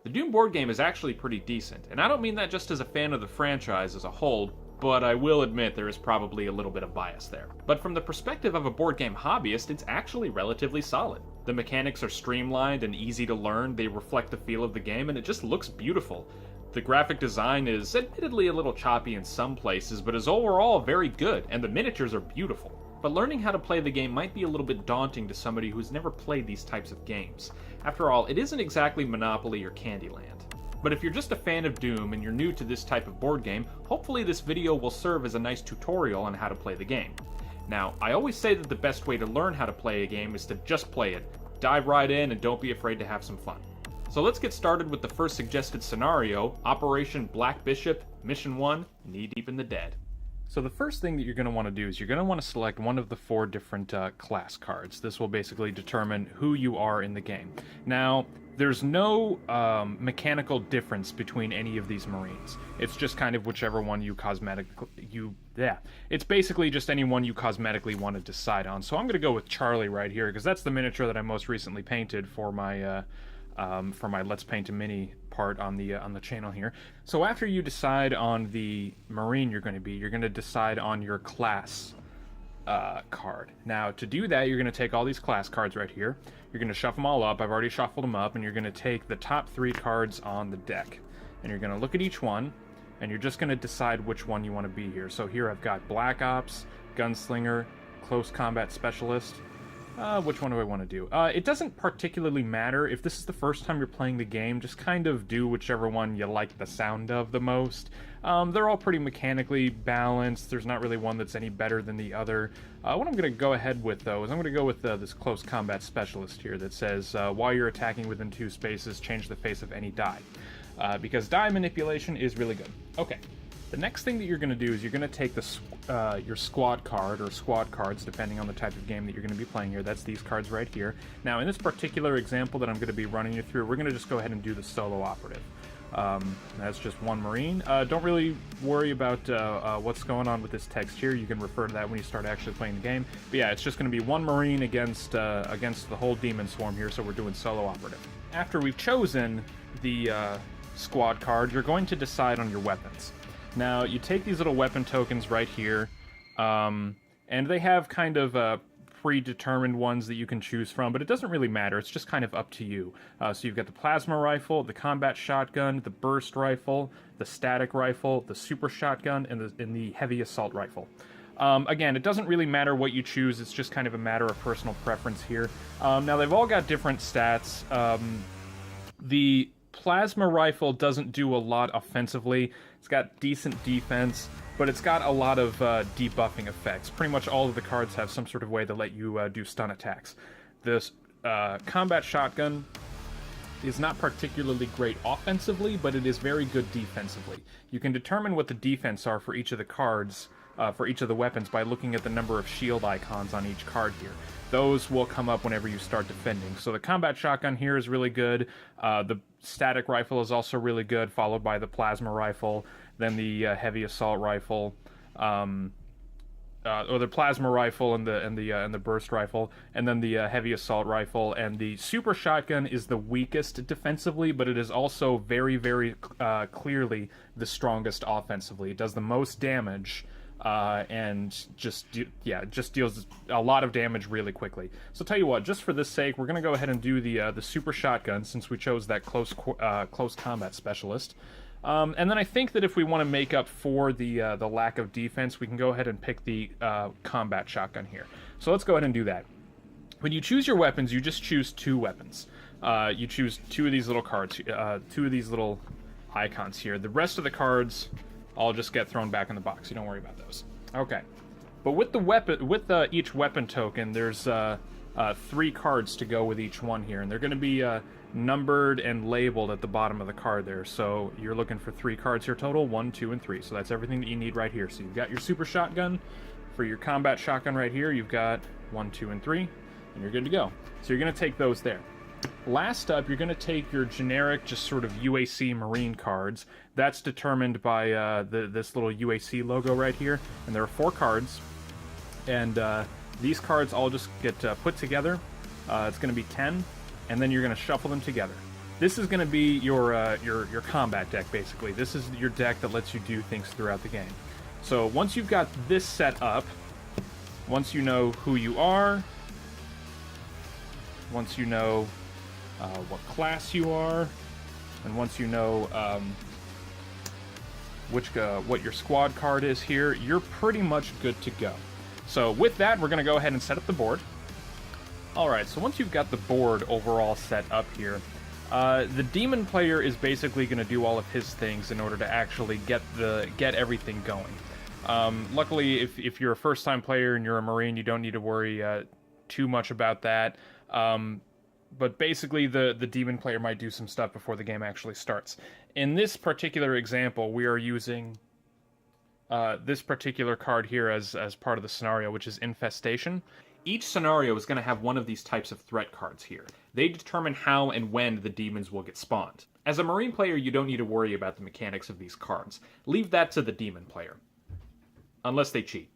The Doom board game is actually pretty decent, and I don't mean that just as a fan of the franchise as a whole, but I will admit there is probably a little bit of bias there. But from the perspective of a board game hobbyist, it's actually relatively solid. The mechanics are streamlined and easy to learn, they reflect the feel of the game, and it just looks beautiful. The graphic design is admittedly a little choppy in some places, but is overall very good, and the miniatures are beautiful. But learning how to play the game might be a little bit daunting to somebody who's never played these types of games. After all, it isn't exactly Monopoly or Candyland. But if you're just a fan of Doom and you're new to this type of board game, hopefully this video will serve as a nice tutorial on how to play the game. Now, I always say that the best way to learn how to play a game is to just play it. Dive right in and don't be afraid to have some fun. So let's get started with the first suggested scenario, Operation Black Bishop, Mission 1, Knee Deep in the Dead. So the first thing that you're going to want to do is you're going to want to select one of the 4 different class cards. This will basically determine who you are in the game. Now, there's no mechanical difference between any of these Marines. It's just kind of whichever one it's basically just any one you cosmetically want to decide on. So I'm going to go with Charlie right here, because that's the miniature that I most recently painted for my Let's Paint a Mini part on the channel here. So after you decide on the Marine you're going to decide on your class card. Now to do that, you're going to take all these class cards right here. You're going to shuffle them all up. I've already shuffled them up, and you're going to take the top 3 cards on the deck, and you're going to look at each one, and you're just going to decide which one you want to be here. So here I've got Black Ops, Gunslinger, Close Combat Specialist. Which one do I want to do? It doesn't particularly matter. If this is the first time you're playing the game, just kind of do whichever one you like the sound of the most. They're all pretty mechanically balanced. There's not really one that's any better than the other. What I'm going to go ahead with, though, is I'm going to go with this Close Combat Specialist here that says, while you're attacking within 2 spaces, change the face of any die. Because die manipulation is really good. Okay. The next thing that you're going to do is you're going to take your squad card, or squad cards, depending on the type of game that you're going to be playing here. That's these cards right here. Now, in this particular example that I'm going to be running you through, we're going to just go ahead and do the solo operative. That's just one Marine. Don't really worry about what's going on with this text here. You can refer to that when you start actually playing the game. But yeah, it's just going to be one Marine against the whole demon swarm here, so we're doing solo operative. After we've chosen the squad card, you're going to decide on your weapons. Now, you take these little weapon tokens right here, and they have kind of predetermined ones that you can choose from, but it doesn't really matter. It's just kind of up to you. So you've got the plasma rifle, the combat shotgun, the burst rifle, the static rifle, the super shotgun, and the heavy assault rifle. Again, it doesn't really matter what you choose. It's just kind of a matter of personal preference here. Now, they've all got different stats. The plasma rifle doesn't do a lot offensively. It's got decent defense, but it's got a lot of debuffing effects. Pretty much all of the cards have some sort of way to let you do stun attacks. This combat shotgun is not particularly great offensively, but it is very good defensively. You can determine what the defense are for each of the cards, for each of the weapons, by looking at the number of shield icons on each card here. Those will come up whenever you start defending. So the combat shotgun here is really good. The static rifle is also really good, followed by the plasma rifle, then the heavy assault rifle, or the plasma rifle and the burst rifle, and then the heavy assault rifle. And the super shotgun is the weakest defensively, but it is also very, very clearly the strongest offensively. It does the most damage. And just deals a lot of damage really quickly. So tell you what, just for this sake, we're going to go ahead and do the super shotgun, since we chose that close combat specialist. And then I think that if we want to make up for the lack of defense, we can go ahead and pick the combat shotgun here. So let's go ahead and do that. When you choose your weapons, you just choose 2 weapons. You choose 2 of these little cards, 2 of these little icons here. The rest of the cards all just get thrown back in the box. You don't worry about those. Okay. But with the weapon, each weapon token, there's 3 cards to go with each one here, and they're going to be numbered and labeled at the bottom of the card there. So you're looking for 3 cards here total, 1, 2, and 3. So that's everything that you need right here. So you've got your super shotgun. For your combat shotgun right here, you've got 1, 2, and 3, and you're good to go. So you're going to take those there. Last up, you're going to take your generic, just sort of UAC Marine cards. That's determined by this little UAC logo right here. And there are 4 cards. And these cards all just get put together. It's going to be 10. And then you're going to shuffle them together. This is going to be your combat deck, basically. This is your deck that lets you do things throughout the game. So once you've got this set up, once you know who you are, once you know what class you are, and once you know what your squad card is here, you're pretty much good to go. So with that, we're going to go ahead and set up the board. Alright, so once you've got the board overall set up here, the demon player is basically going to do all of his things in order to actually get everything going. Luckily, if you're a first-time player and you're a Marine, you don't need to worry too much about that. But basically, the demon player might do some stuff before the game actually starts. In this particular example, we are using this particular card here as part of the scenario, which is Infestation. Each scenario is going to have one of these types of threat cards here. They determine how and when the demons will get spawned. As a Marine player, you don't need to worry about the mechanics of these cards. Leave that to the demon player. Unless they cheat.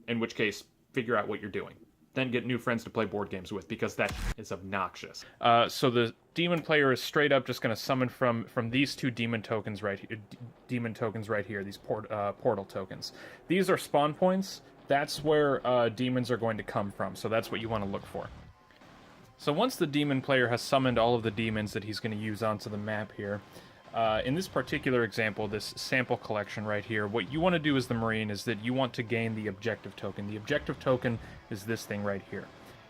In which case, figure out what you're doing. Then get new friends to play board games with, because that is obnoxious. So the demon player is straight up just going to summon from these two demon tokens right here, these portal tokens. These are spawn points. That's where demons are going to come from, so that's what you want to look for. So once the demon player has summoned all of the demons that he's going to use onto the map here, in this particular example, this sample collection right here, what you want to do as the Marine is that you want to gain the objective token. The objective token is this thing right here.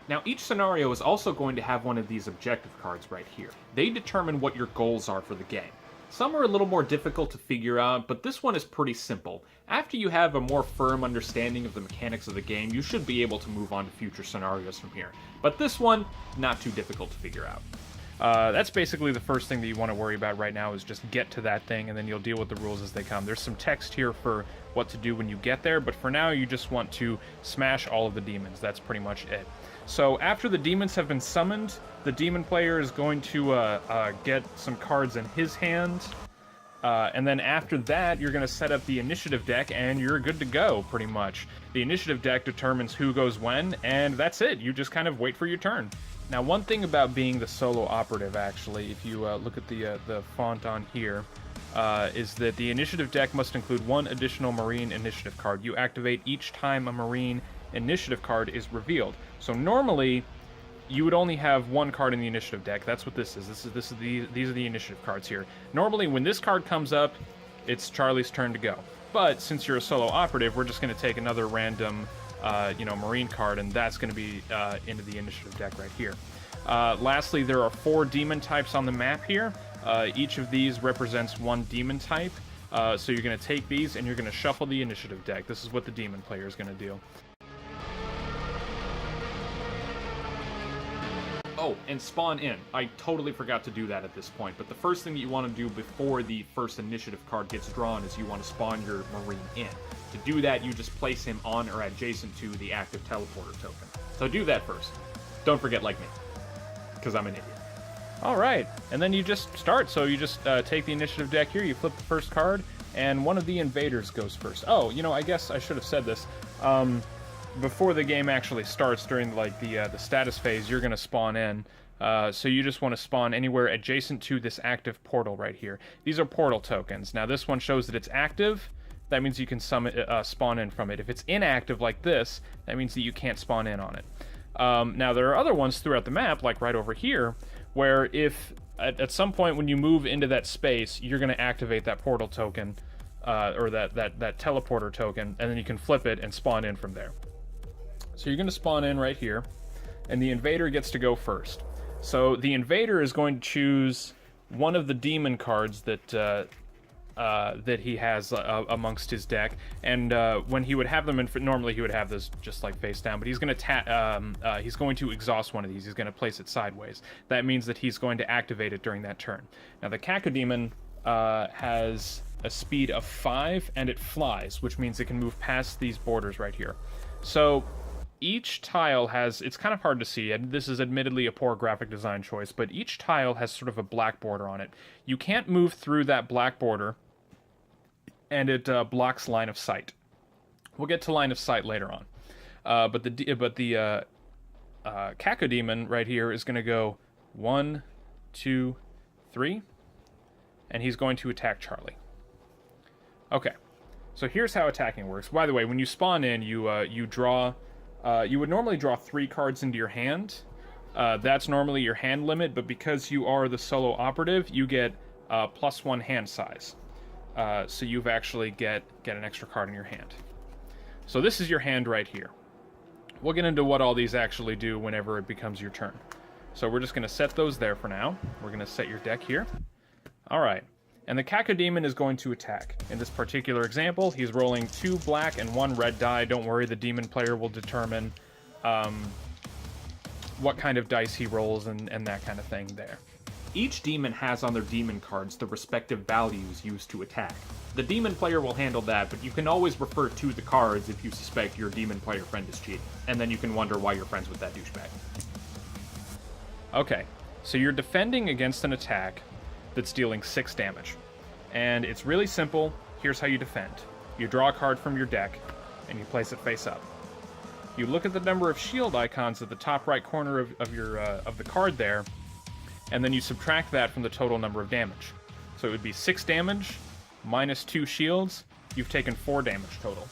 Now, each scenario is also going to have one of these objective cards right here. They determine what your goals are for the game. Some are a little more difficult to figure out, but this one is pretty simple. After you have a more firm understanding of the mechanics of the game, you should be able to move on to future scenarios from here. But this one, not too difficult to figure out. That's basically the first thing that you want to worry about right now, is just get to that thing, and then you'll deal with the rules as they come. There's some text here for what to do when you get there, but for now you just want to smash all of the demons. That's pretty much it. So after the demons have been summoned, the demon player is going to get some cards in his hand, and then after that you're going to set up the initiative deck, and you're good to go, pretty much. The initiative deck determines who goes when, and that's it. You just kind of wait for your turn. Now, one thing about being the solo operative, actually, if you look at the font on here, is that the initiative deck must include one additional Marine initiative card. You activate each time a Marine initiative card is revealed. So normally, you would only have one card in the initiative deck. That's what this is. These are the initiative cards here. Normally, when this card comes up, it's Charlie's turn to go. But since you're a solo operative, we're just going to take another random Marine card, and that's going to be into the initiative deck right here. Lastly, there are 4 demon types on the map here. Each of these represents one demon type. So you're going to take these, and you're going to shuffle the initiative deck. This is what the demon player is going to do. Oh, and spawn in. I totally forgot to do that at this point, but the first thing that you want to do before the first initiative card gets drawn is you want to spawn your Marine in. To do that, you just place him on or adjacent to the active teleporter token. So do that first. Don't forget like me, because I'm an idiot. Alright, and then you just start. So you just take the initiative deck here, you flip the first card, and one of the invaders goes first. Oh, I guess I should have said this. Before the game actually starts, during the status phase, you're going to spawn in. So you just want to spawn anywhere adjacent to this active portal right here. These are portal tokens. Now this one shows that it's active. That means you can spawn in from it. If it's inactive like this, that means that you can't spawn in on it. Now there are other ones throughout the map, like right over here, where if at some point when you move into that space, you're going to activate that portal token, or that teleporter token, and then you can flip it and spawn in from there. So you're going to spawn in right here, and the invader gets to go first. So the invader is going to choose one of the demon cards that he has amongst his deck, and when he would have them normally he would have this just like face down, but he's going to exhaust one of these. He's going to place it sideways. That means that he's going to activate it during that turn. Now the Cacodemon has a speed of 5, and it flies, which means it can move past these borders right here. So each tile has, it's kind of hard to see, and this is admittedly a poor graphic design choice, but each tile has sort of a black border on it. You can't move through that black border, and it blocks line of sight. We'll get to line of sight later on. But the Cacodemon right here is going to go 1, 2, 3, and he's going to attack Charlie. Okay, so here's how attacking works. By the way, when you spawn in, you would normally draw 3 cards into your hand. That's normally your hand limit, but because you are the solo operative, you get +1 hand size. So you've actually get an extra card in your hand. So this is your hand right here. We'll get into what all these actually do whenever it becomes your turn. So we're just going to set those there for now. We're going to set your deck here. Alright, and the Cacodemon is going to attack. In this particular example, he's rolling 2 black and 1 red die. Don't worry, the demon player will determine what kind of dice he rolls and that kind of thing there. Each demon has on their demon cards the respective values used to attack. The demon player will handle that, but you can always refer to the cards if you suspect your demon player friend is cheating. And then you can wonder why you're friends with that douchebag. Okay, so you're defending against an attack that's dealing 6 damage. And it's really simple. Here's how you defend. You draw a card from your deck, and you place it face up. You look at the number of shield icons at the top right corner of the card there, and then you subtract that from the total number of damage. So it would be 6 damage minus 2 shields. You've taken 4 damage total.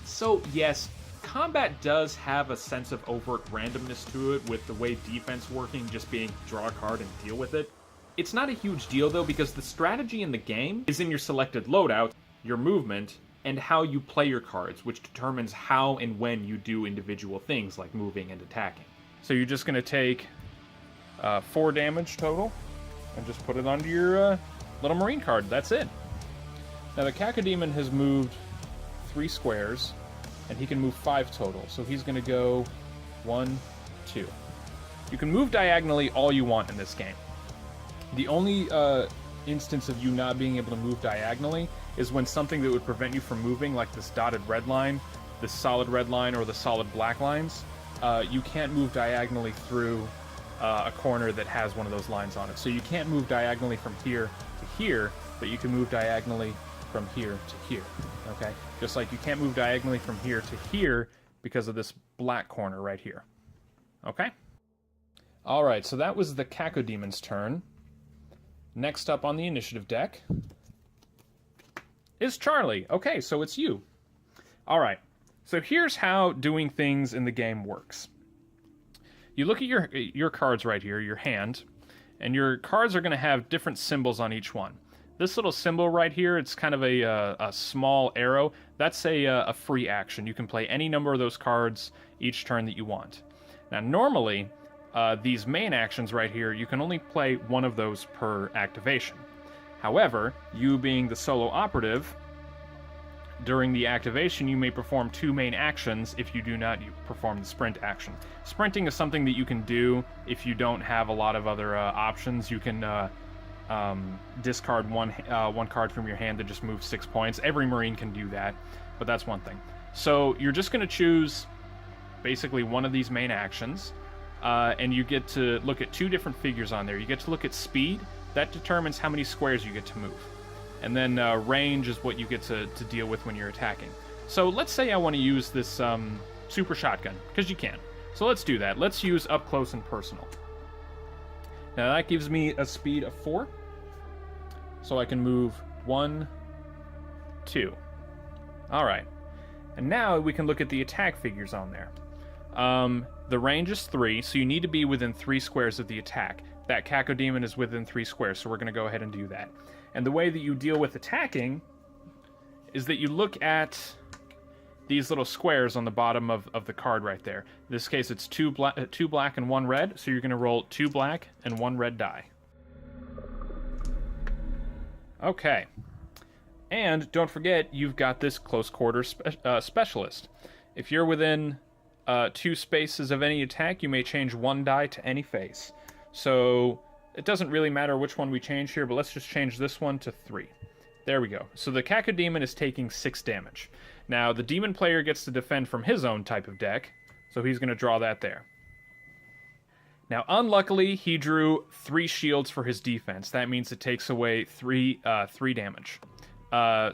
So yes, combat does have a sense of overt randomness to it, with the way defense working just being draw a card and deal with it. It's not a huge deal though, because the strategy in the game is in your selected loadout, your movement, and how you play your cards, which determines how and when you do individual things like moving and attacking. So you're just going to take 4 damage total, and just put it onto your little marine card. That's it. Now the Cacodemon has moved 3 squares, and he can move 5 total. So he's going to go 1, 2. You can move diagonally all you want in this game. The only instance of you not being able to move diagonally is when something that would prevent you from moving, like this dotted red line, this solid red line, or the solid black lines, you can't move diagonally through a corner that has one of those lines on it. So you can't move diagonally from here to here, but you can move diagonally from here to here, okay? Just like you can't move diagonally from here to here because of this black corner right here, okay? Alright, so that was the Cacodemon's turn. Next up on the initiative deck is Charlie. Okay, so it's you. Alright, so here's how doing things in the game works. You look at your cards right here, your hand, and your cards are going to have different symbols on each one. This little symbol right here, it's kind of a small arrow. That's a free action. You can play any number of those cards each turn that you want. Now, normally, these main actions right here, you can only play one of those per activation. However, you being the solo operative, during the activation, you may perform 2 main actions if you do not perform the sprint action. Sprinting is something that you can do if you don't have a lot of other options. You can discard one card from your hand that just moves 6 points. Every Marine can do that, but that's one thing. So you're just going to choose basically one of these main actions, and you get to look at 2 different figures on there. You get to look at speed. That determines how many squares you get to move. And then range is what you get to deal with when you're attacking. So let's say I want to use this super shotgun, because you can. So let's do that. Let's use up close and personal. Now that gives me a speed of 4. So I can move 1, 2. Alright. And now we can look at the attack figures on there. The range is 3, so you need to be within 3 squares of the attack. That Cacodemon is within 3 squares, so we're going to go ahead and do that. And the way that you deal with attacking is that you look at these little squares on the bottom of the card right there. In this case, it's 2 black and 1 red, so you're going to roll 2 black and 1 red die. Okay. And don't forget, you've got this close quarters specialist. If you're within 2 spaces of any attack, you may change 1 die to any face. So it doesn't really matter which one we change here, but let's just change this one to 3. There we go. So the Cacodemon is taking 6 damage. Now, the demon player gets to defend from his own type of deck, so he's going to draw that there. Now, unluckily, he drew 3 shields for his defense. That means it takes away 3 damage.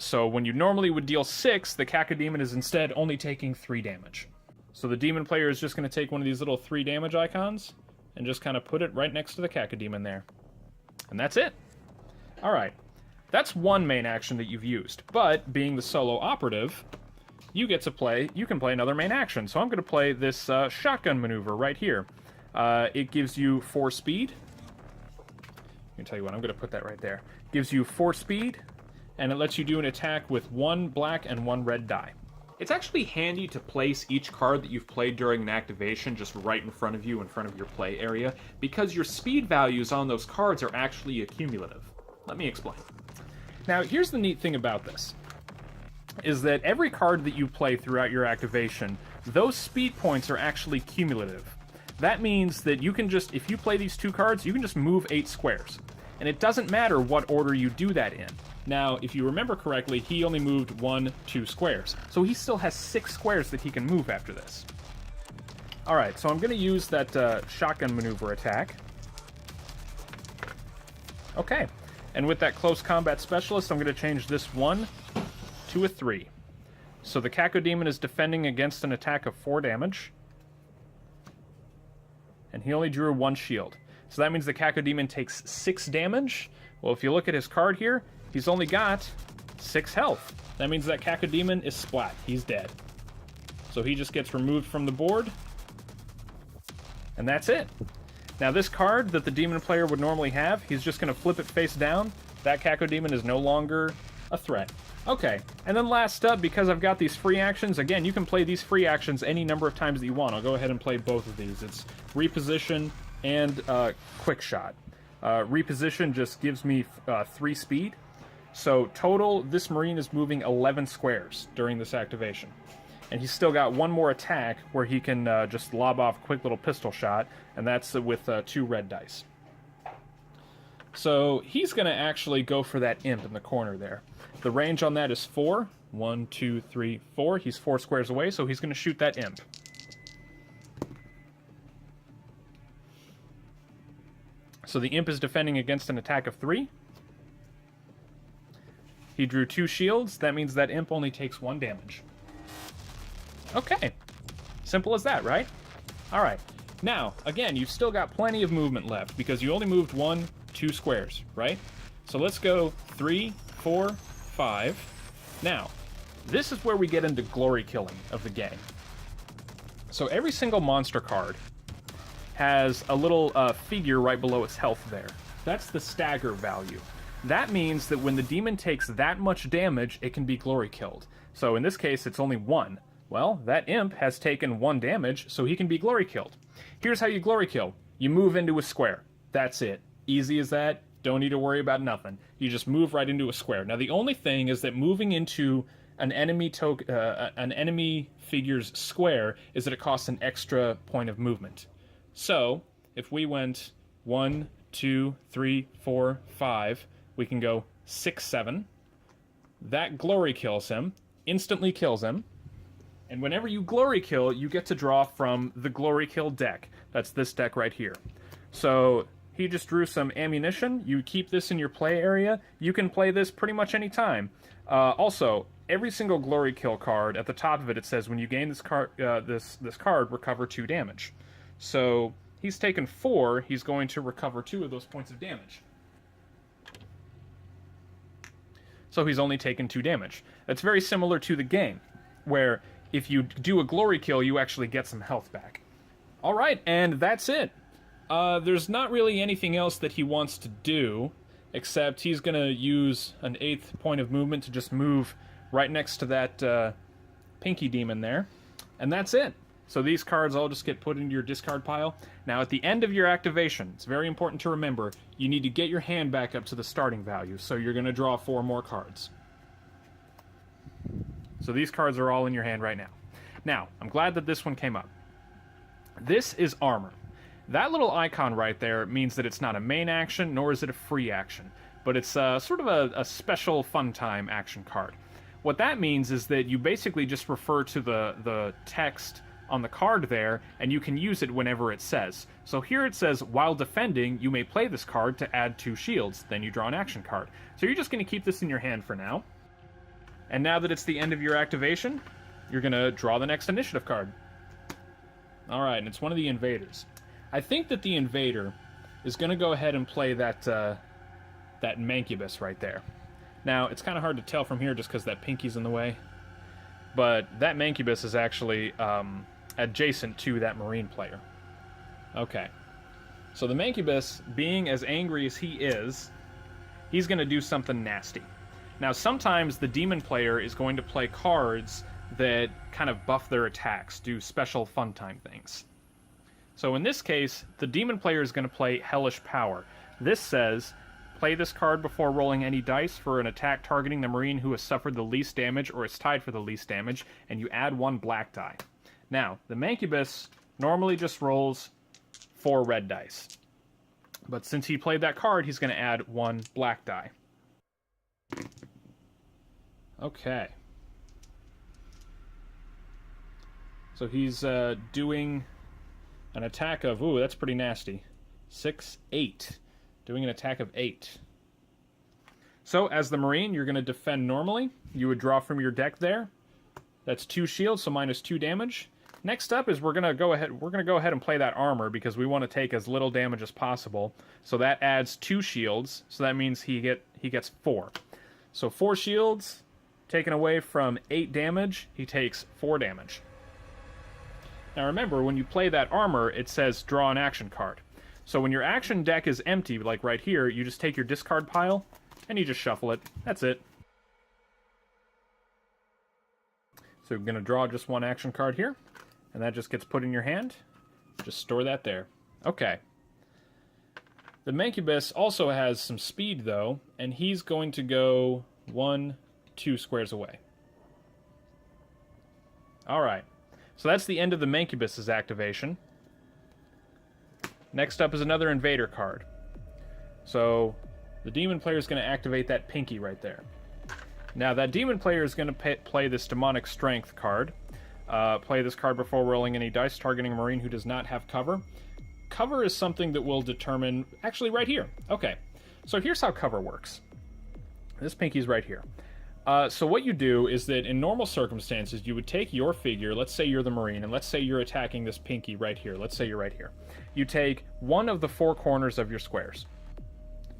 So when you normally would deal 6, the Cacodemon is instead only taking 3 damage. So the demon player is just going to take one of these little 3 damage icons and just kind of put it right next to the Cacodemon there. And that's it. Alright, that's one main action that you've used, but being the solo operative, you can play another main action. So I'm going to play this shotgun maneuver right here. It gives you 4 speed. I can tell you what, I'm going to put that right there. Gives you 4 speed, and it lets you do an attack with 1 black and 1 red die. It's actually handy to place each card that you've played during an activation just right in front of you, in front of your play area, because your speed values on those cards are actually accumulative. Let me explain. Now, here's the neat thing about this, is that every card that you play throughout your activation, those speed points are actually cumulative. That means that you can just, if you play these 2 cards, you can just move 8 squares. And it doesn't matter what order you do that in. Now, if you remember correctly, he only moved 2 squares. So he still has 6 squares that he can move after this. Alright, so I'm going to use that shotgun maneuver attack. Okay, and with that close combat specialist, I'm going to change this 1 to a 3. So the Cacodemon is defending against an attack of 4 damage. And he only drew 1 shield. So that means the Cacodemon takes 6 damage. Well, if you look at his card here, he's only got 6 health. That means that Cacodemon is splat. He's dead. So he just gets removed from the board. And that's it. Now this card that the demon player would normally have, he's just going to flip it face down. That Cacodemon is no longer a threat. Okay, and then last up, because I've got these free actions, again, you can play these free actions any number of times that you want. I'll go ahead and play both of these. It's Reposition and Quick Shot. Reposition just gives me 3 speed. So total, this Marine is moving 11 squares during this activation. And he's still got 1 more attack where he can just lob off a quick little pistol shot, and that's with 2 red dice. So he's going to actually go for that imp in the corner there. The range on that is 4. 1, 2, 3, 4. He's 4 squares away, so he's going to shoot that imp. So the imp is defending against an attack of 3. He drew 2 shields. That means that imp only takes 1 damage. Okay. Simple as that, right? Alright. Now, again, you've still got plenty of movement left, because you only moved 1, 2 squares, right? So let's go 3, 4, 5. Now, this is where we get into glory killing of the game. So every single monster card has a little figure right below its health there. That's the stagger value. That means that when the demon takes that much damage, it can be glory killed. So in this case, it's only 1. Well, that imp has taken 1 damage, so he can be glory killed. Here's how you glory kill. You move into a square. That's it. Easy as that. Don't need to worry about nothing. You just move right into a square. Now, the only thing is that moving into an enemy figure's square is that it costs an extra point of movement. So, if we went 1, 2, 3, 4, 5, we can go 6, 7. That glory kills him, instantly kills him. And whenever you glory kill, you get to draw from the glory kill deck. That's this deck right here. So he just drew some ammunition. You keep this in your play area. You can play this pretty much any time. Also, every single glory kill card, at the top of it, it says when you gain this card, this card, recover 2 damage. So he's taken 4. He's going to recover 2 of those points of damage. So he's only taken 2 damage. That's very similar to the game, where if you do a glory kill, you actually get some health back. Alright, and that's it. There's not really anything else that he wants to do, except he's going to use an 8th point of movement to just move right next to that pinky demon there. And that's it. So these cards all just get put into your discard pile. Now, at the end of your activation, it's very important to remember, you need to get your hand back up to the starting value, so you're going to draw 4 more cards. So these cards are all in your hand right now. Now, I'm glad that this one came up. This is armor. That little icon right there means that it's not a main action, nor is it a free action, but it's sort of a special fun time action card. What that means is that you basically just refer to the text on the card there, and you can use it whenever it says. So here it says, while defending, you may play this card to add 2 shields. Then you draw an action card. So you're just going to keep this in your hand for now. And now that it's the end of your activation, you're going to draw the next initiative card. Alright, and it's one of the invaders. I think that the invader is going to go ahead and play that that Mancubus right there. Now, it's kind of hard to tell from here just because that pinky's in the way, but that Mancubus is actually adjacent to that Marine player. Okay. So the Mancubus, being as angry as he is, he's going to do something nasty. Now, sometimes the demon player is going to play cards that kind of buff their attacks, do special fun time things. So in this case, the demon player is going to play Hellish Power. This says, play this card before rolling any dice for an attack targeting the Marine who has suffered the least damage or is tied for the least damage, and you add 1 black die. Now, the Mancubus normally just rolls 4 red dice. But since he played that card, he's going to add 1 black die. Okay. So he's doing an attack of... Ooh, that's pretty nasty. 6, 8. Doing an attack of 8. So, as the Marine, you're going to defend normally. You would draw from your deck there. That's 2 shields, so minus 2 damage. Next up is we're going to go ahead and play that armor because we want to take as little damage as possible. So that adds 2 shields, so that means he gets 4. So 4 shields taken away from 8 damage, he takes 4 damage. Now remember, when you play that armor, it says draw an action card. So when your action deck is empty, like right here, you just take your discard pile and you just shuffle it. That's it. So we're going to draw just 1 action card here. And that just gets put in your hand. Just store that there. Okay. The Mancubus also has some speed, though, and he's going to go 1, 2 squares away. Alright. So that's the end of the Mancubus's activation. Next up is another Invader card. So the Demon player is going to activate that pinky right there. Now, that Demon player is going to play this Demonic Strength card. Play this card before rolling any dice targeting a Marine who does not have cover. Cover is something that will determine... Actually, right here. Okay. So here's how cover works. This pinky's right here. So what you do is that in normal circumstances, you would take your figure, let's say you're the Marine, and let's say you're attacking this pinky right here. Let's say you're right here. You take one of the 4 corners of your squares.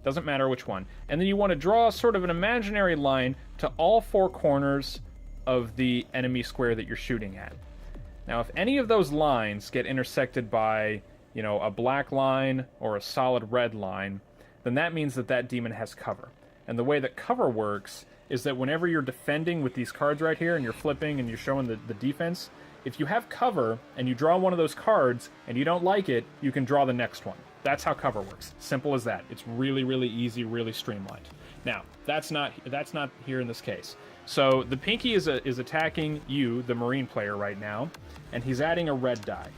Doesn't matter which one. And then you want to draw sort of an imaginary line to all 4 corners of the enemy square that you're shooting at. Now, if any of those lines get intersected by, you know, a black line or a solid red line, then that means that that demon has cover. And the way that cover works is that whenever you're defending with these cards right here and you're flipping and you're showing the defense, if you have cover and you draw one of those cards and you don't like it, you can draw the next one. That's how cover works. Simple as that. It's really, really easy, really streamlined. Now, that's not here in this case. So the pinky is attacking you, the Marine player, right now, and he's adding a red die.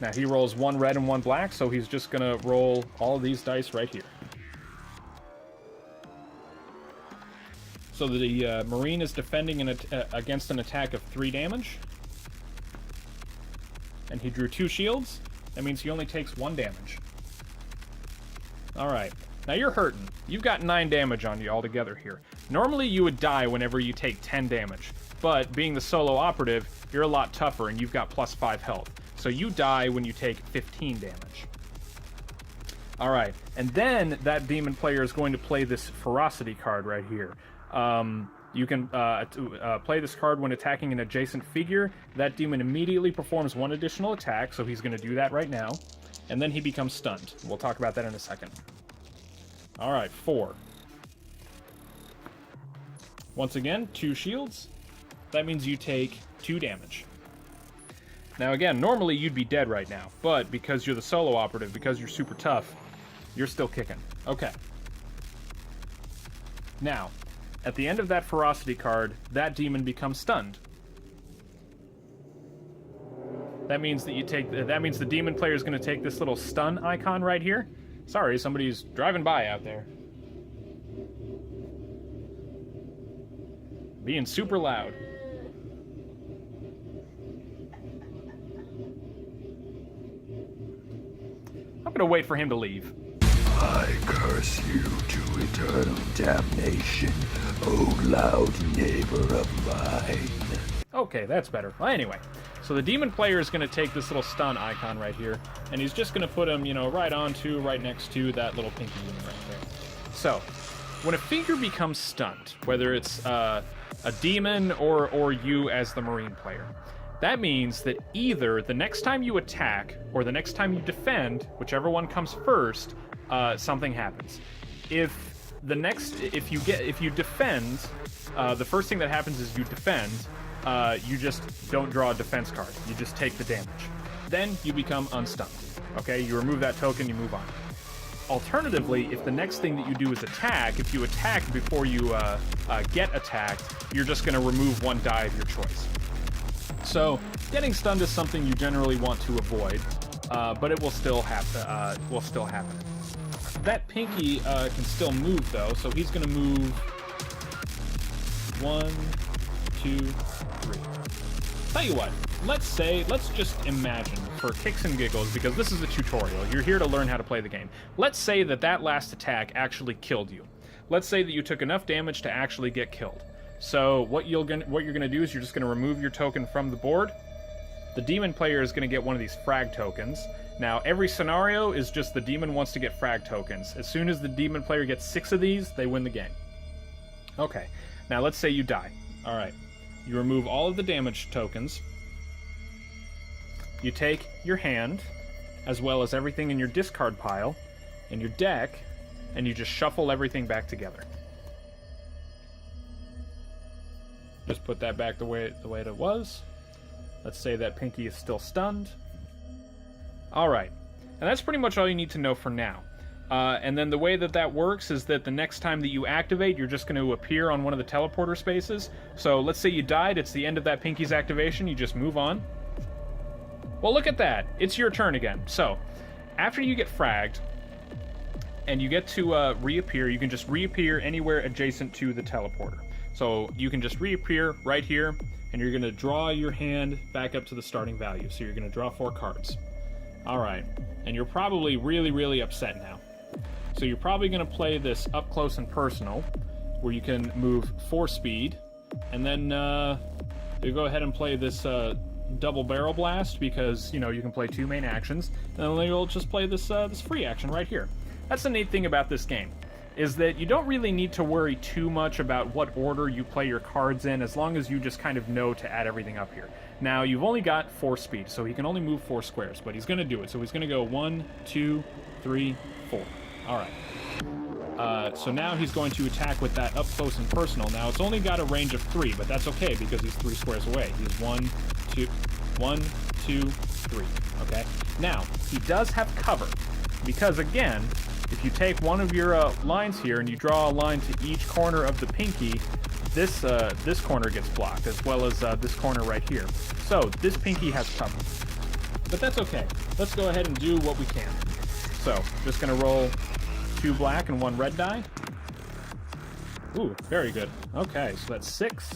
Now he rolls 1 red and 1 black, so he's just gonna roll all of these dice right here. So the Marine is defending against an attack of 3 damage, and he drew 2 shields. That means he only takes 1 damage. All right. Now you're hurting. You've got 9 damage on you altogether here. Normally you would die whenever you take 10 damage, but being the solo operative, you're a lot tougher and you've got plus 5 health. So you die when you take 15 damage. Alright, and then that demon player is going to play this Ferocity card right here. You can play this card when attacking an adjacent figure. That demon immediately performs 1 additional attack, so he's going to do that right now. And then he becomes stunned. We'll talk about that in a second. Alright, 4. Once again, 2 shields. That means you take 2 damage. Now again, normally you'd be dead right now, but because you're the solo operative, because you're super tough, you're still kicking. Okay. Now, at the end of that Ferocity card, that demon becomes stunned. That means that means the demon player is going to take this little stun icon right here. Sorry, somebody's driving by out there. Being super loud. I'm gonna wait for him to leave. I curse you to eternal damnation, O loud neighbor of mine. Okay, that's better. Well, anyway, so the demon player is gonna take this little stun icon right here, and he's just gonna put him, you know, right next to that little pinky unit right there. So, when a figure becomes stunned, whether it's a demon or you as the Marine player, that means that either the next time you attack or the next time you defend, whichever one comes first, something happens. If you defend, the first thing that happens is you defend. You just don't draw a defense card. You just take the damage. Then you become unstunned. Okay, you remove that token, you move on. Alternatively, if the next thing that you do is attack, if you attack before you get attacked, you're just going to remove one die of your choice. So, getting stunned is something you generally want to avoid, but it will still happen. That Pinky can still move, though, so he's going to move 1, 2, 3. Tell you what, let's just imagine, for kicks and giggles, because this is a tutorial, you're here to learn how to play the game. Let's say that last attack actually killed you. Let's say that you took enough damage to actually get killed. So what you're gonna do is you're just gonna remove your token from the board. The demon player is gonna get one of these frag tokens. Now every scenario is just the demon wants to get frag tokens. As soon as the demon player gets 6 of these, they win the game. Okay, now let's say you die. Alright, you remove all of the damage tokens. You take your hand, as well as everything in your discard pile, and your deck, and you just shuffle everything back together. Just put that back the way it was. Let's say that Pinky is still stunned. Alright, and that's pretty much all you need to know for now. And then the way that works is that the next time that you activate, you're just going to appear on one of the teleporter spaces. So let's say you died, it's the end of that Pinky's activation, you just move on. Well, look at that. It's your turn again. So, after you get fragged, and you get to reappear, you can just reappear anywhere adjacent to the teleporter. So, you can just reappear right here, and you're going to draw your hand back up to the starting value. So, you're going to draw 4 cards. Alright, and you're probably really, really upset now. So, you're probably going to play this up close and personal, where you can move 4 speed, and then you go ahead and play this double barrel blast, because you can play 2 main actions, and then you'll just play this free action right here. That's the neat thing about this game, is that you don't really need to worry too much about what order you play your cards in, as long as you just kind of know to add everything up here. Now, you've only got 4 speed, so he can only move 4 squares, but he's going to do it. So he's going to go 1, 2, 3, 4. Alright. So now he's going to attack with that up close and personal. Now, it's only got a range of 3, but that's okay, because he's 3 squares away. He's 1, 2, 3. Okay? Now, he does have cover, because again, if you take one of your lines here and you draw a line to each corner of the Pinky, this corner gets blocked, as well as this corner right here. So, this Pinky has cover. But that's okay. Let's go ahead and do what we can. So, just gonna roll 2 black and 1 red die. Ooh, very good. Okay, so that's 6.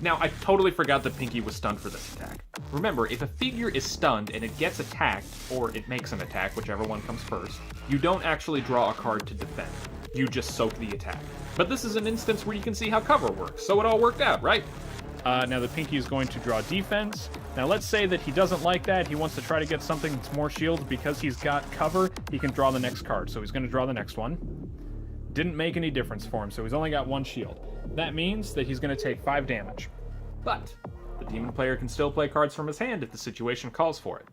Now, I totally forgot that Pinky was stunned for this attack. Remember, if a figure is stunned and it gets attacked, or it makes an attack, whichever one comes first, you don't actually draw a card to defend. You just soak the attack. But this is an instance where you can see how cover works, so it all worked out, right? Now the Pinky is going to draw defense. Now let's say that he doesn't like that, he wants to try to get something that's more shields. Because he's got cover, he can draw the next card, so he's going to draw the next one. Didn't make any difference for him, so he's only got 1 shield. That means that he's going to take 5 damage. But the demon player can still play cards from his hand if the situation calls for it.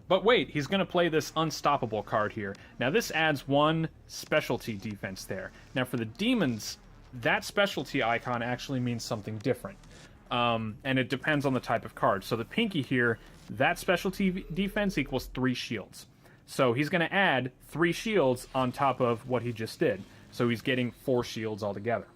But wait, he's going to play this unstoppable card here. Now this adds 1 specialty defense there. Now for the demons, that specialty icon actually means something different. And it depends on the type of card. So the Pinky here, that specialty defense equals 3 shields. So he's going to add 3 shields on top of what he just did. So he's getting 4 shields altogether.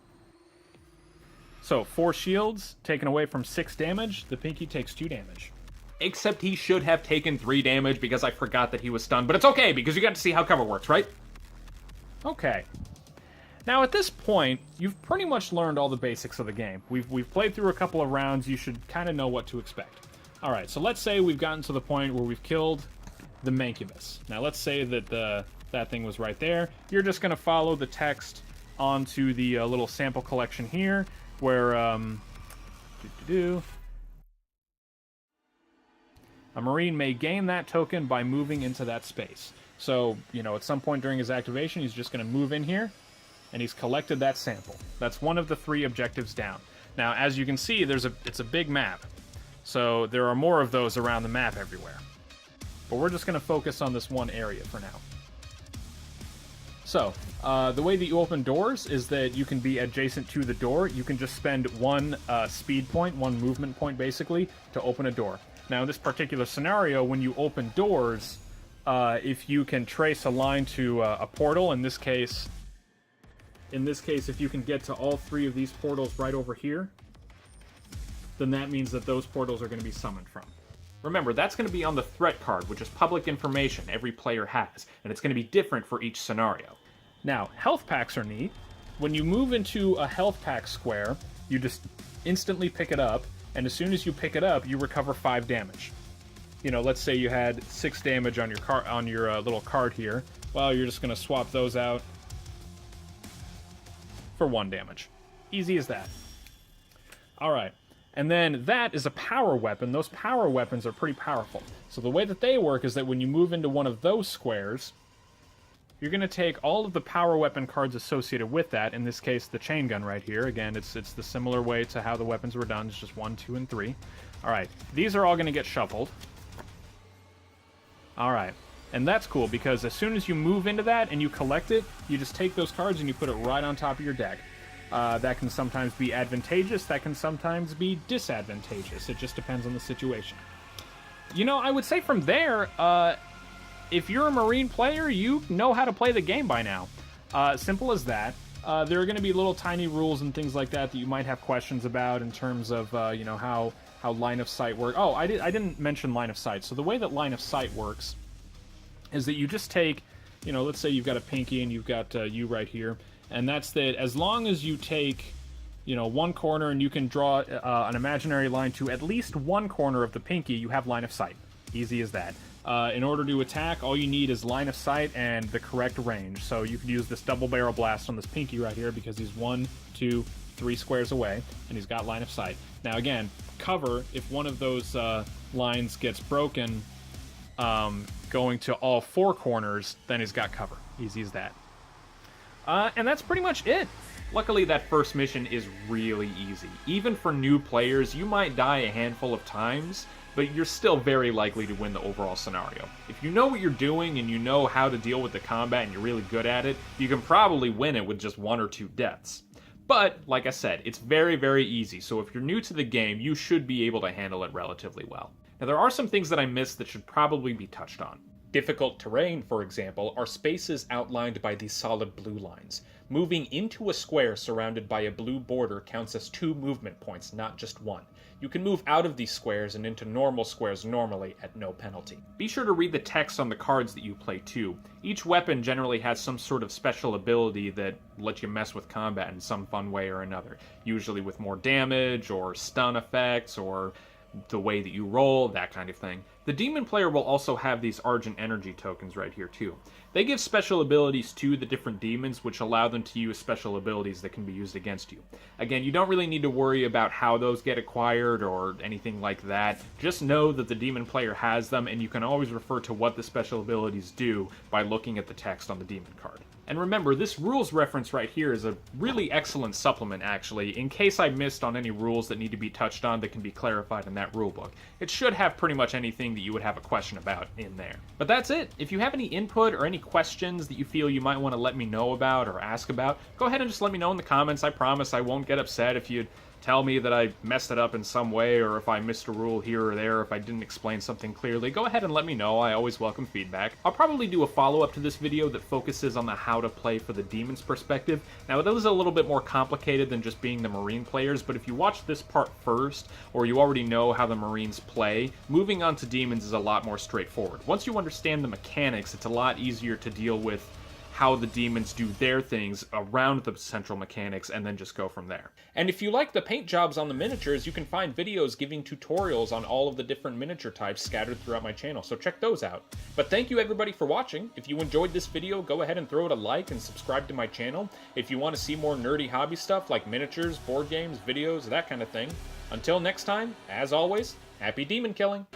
So 4 shields taken away from 6 damage, the Pinky takes 2 damage. Except he should have taken 3 damage because I forgot that he was stunned. But it's okay, because you got to see how cover works, right? Okay. Now at this point, you've pretty much learned all the basics of the game. We've played through a couple of rounds, you should kind of know what to expect. Alright, so let's say we've gotten to the point where we've killed the Mancubus. Now let's say that that thing was right there. You're just going to follow the text onto the little sample collection here, where a Marine may gain that token by moving into that space. So, at some point during his activation, he's just going to move in here, and he's collected that sample. That's one of the 3 objectives down. Now, as you can see, it's a big map, so there are more of those around the map everywhere. But we're just going to focus on this one area for now. So, the way that you open doors is that you can be adjacent to the door. You can just spend 1 speed point, 1 movement point, basically, to open a door. Now, in this particular scenario, when you open doors, if you can trace a line to a portal, in this case, if you can get to all 3 of these portals right over here, then that means that those portals are going to be summoned from. Remember, that's going to be on the threat card, which is public information every player has, and it's going to be different for each scenario. Now, health packs are neat. When you move into a health pack square, you just instantly pick it up, and as soon as you pick it up, you recover 5 damage. You know, let's say you had 6 damage on your little card here. Well, you're just going to swap those out for 1 damage. Easy as that. Alright. And then that is a power weapon. Those power weapons are pretty powerful. So the way that they work is that when you move into one of those squares, you're going to take all of the power weapon cards associated with that. In this case, the chain gun right here. Again, it's the similar way to how the weapons were done. It's just 1, 2, and 3. Alright, these are all going to get shuffled. Alright, and that's cool because as soon as you move into that and you collect it, you just take those cards and you put it right on top of your deck. That can sometimes be advantageous, that can sometimes be disadvantageous. It just depends on the situation. You know, I would say from there, if you're a Marine player, you know how to play the game by now. Simple as that. There are going to be little tiny rules and things like that that you might have questions about in terms of, you know, how line of sight works. Oh, I didn't mention line of sight. So the way that line of sight works is that you just take, you know, let's say you've got a pinky and you've got you right here. And that's that as long as you take, you know, 1 corner and you can draw an imaginary line to at least 1 corner of the pinky, you have line of sight. Easy as that. In order to attack, all you need is line of sight and the correct range. So you could use this double barrel blast on this pinky right here because he's 1, 2, 3 squares away, and he's got line of sight. Now again, cover, if one of those lines gets broken, going to all 4 corners, then he's got cover. Easy as that. And that's pretty much it. Luckily, that first mission is really easy. Even for new players, you might die a handful of times, but you're still very likely to win the overall scenario. If you know what you're doing and you know how to deal with the combat and you're really good at it, you can probably win it with just 1 or 2 deaths. But, like I said, it's very, very easy, so if you're new to the game, you should be able to handle it relatively well. Now, there are some things that I missed that should probably be touched on. Difficult terrain, for example, are spaces outlined by these solid blue lines. Moving into a square surrounded by a blue border counts as 2 movement points, not just 1. You can move out of these squares and into normal squares normally at no penalty. Be sure to read the text on the cards that you play too. Each weapon generally has some sort of special ability that lets you mess with combat in some fun way or another. Usually with more damage, or stun effects, or the way that you roll, that kind of thing. The demon player will also have these Argent Energy tokens right here too. They give special abilities to the different demons, which allow them to use special abilities that can be used against you. Again, you don't really need to worry about how those get acquired or anything like that. Just know that the demon player has them, and you can always refer to what the special abilities do by looking at the text on the demon card. And remember, this rules reference right here is a really excellent supplement, actually, in case I missed on any rules that need to be touched on that can be clarified in that rulebook. It should have pretty much anything that you would have a question about in there. But that's it. If you have any input or any questions that you feel you might want to let me know about or ask about, go ahead and just let me know in the comments. I promise I won't get upset if you tell me that I messed it up in some way, or if I missed a rule here or there, or if I didn't explain something clearly. Go ahead and let me know. I always welcome feedback. I'll probably do a follow-up to this video that focuses on the how to play for the demons perspective. Now, that is a little bit more complicated than just being the Marine players, but if you watch this part first, or you already know how the Marines play, moving on to demons is a lot more straightforward. Once you understand the mechanics, it's a lot easier to deal with how the demons do their things around the central mechanics, and then just go from there. And if you like the paint jobs on the miniatures, you can find videos giving tutorials on all of the different miniature types scattered throughout my channel, so check those out. But thank you everybody for watching. If you enjoyed this video, go ahead and throw it a like and subscribe to my channel if you want to see more nerdy hobby stuff like miniatures, board games, videos, that kind of thing. Until next time, as always, happy demon killing!